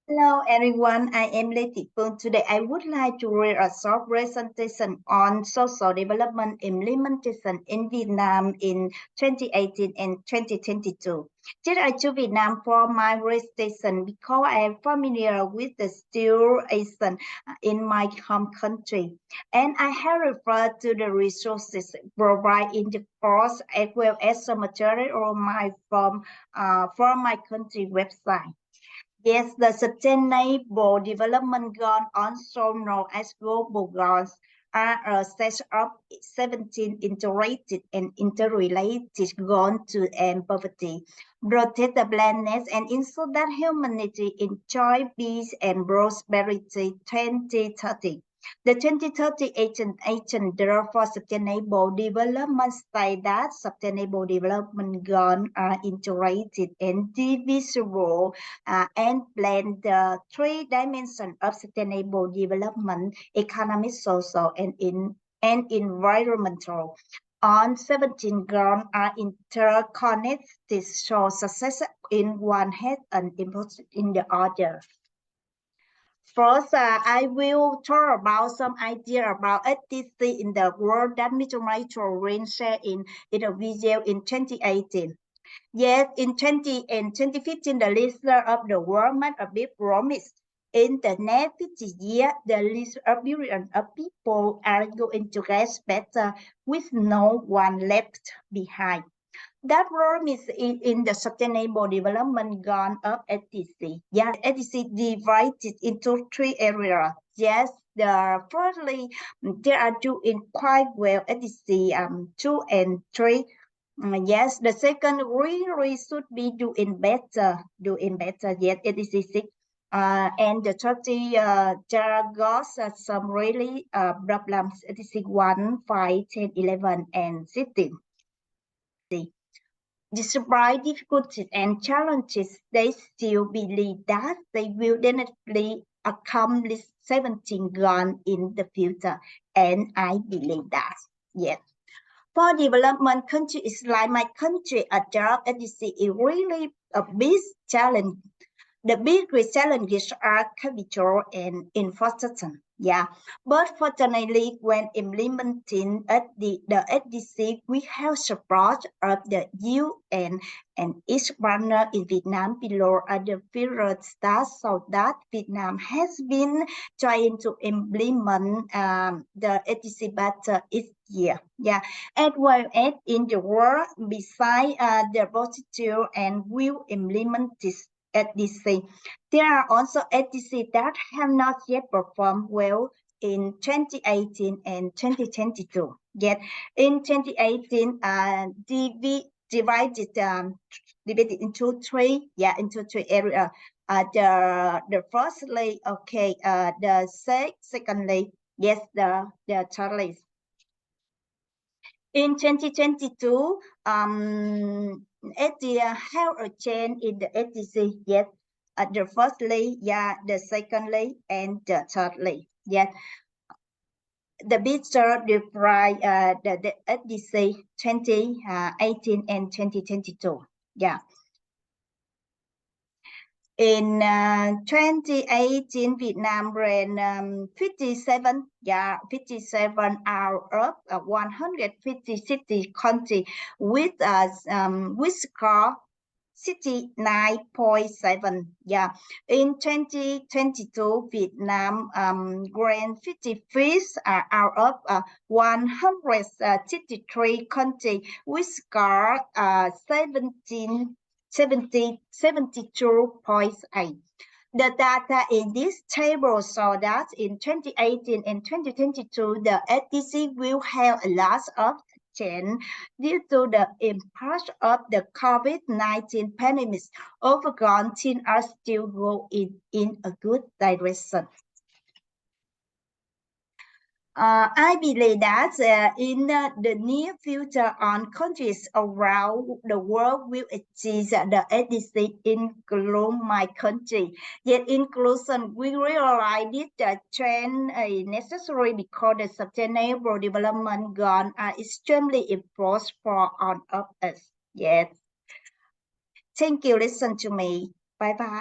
Hello everyone, I am Lê Thị Phương. Today I would like to read a short presentation on social development implementation in Vietnam in 2018 and 2022. Just I choose Vietnam for my presentation because I am familiar with the situation in my home country. And I have referred to the resources provided in the course as well as some material from my country website. Yes, the Sustainable Development Goals, also known as global goals, are a set of 17 integrated and interrelated goals to end poverty, protect the planet, and ensure that humanity enjoy peace and prosperity 2030. The 2030 Agenda for Sustainable Development states that sustainable development goals are integrated and divisible and blend the three dimensions of sustainable development: economic, social, and environmental. On 17 grounds are interconnected, so success in one has an importance in the other. First, I will talk about some idea about SDC in the world that Mr. Michael Rain shared in a video in 2018. Yes, in 2015, the leader of the world made a big promise. In the next 50 years, the list of billions of people are going to get better with no one left behind. That promise is in the Sustainable Development Goal of SDC. Yeah, SDC divided into three areas. Yes, firstly, they are doing quite well. SDC 2 and 3. Yes, the second really should be doing better. Yes, SDC 6. And the 30 there got some really problems. SDC 1, 5, 10, 11, and 16. Despite difficulties and challenges, they still believe that they will definitely accomplish 17 goals in the future. And I believe that. Yes. For development countries like my country, a job SDC is really a big challenge. The biggest challenges are capital and infrastructure. Yeah, but fortunately, when implementing the SDC, we have support of the UN and each partner in Vietnam below are the period stars, so that Vietnam has been trying to implement the SDC better each year. Yeah, as well as in the world, besides the positive and will implement this SDC. There are also SDC that have not yet performed well in 2018 and 2022. Yet in 2018, divided into three areas. The firstly, okay, the secondly, yes, the thirdly. In 2022, at the have a change in the SDC, yes, the firstly, yeah, the secondly, and the thirdly, yes. The picture describe the SDC 2018 and 2022, yeah. In 2018, Vietnam ran 57 out of 150 city country with score 69.7. Yeah, in 2022, Vietnam ran 55th out of 163 country with score 72.8. The data in this table show that in 2018 and 2022, the SDC will have a loss of change due to the impact of the COVID-19 pandemic. Overall, things are still going in a good direction. I believe that in the near future, on countries around the world will achieve the SDC, including my country. Yet inclusion, we realize this trend is necessary because the sustainable development goals are extremely important for all of us. Yes. Thank you. Listen to me. Bye bye.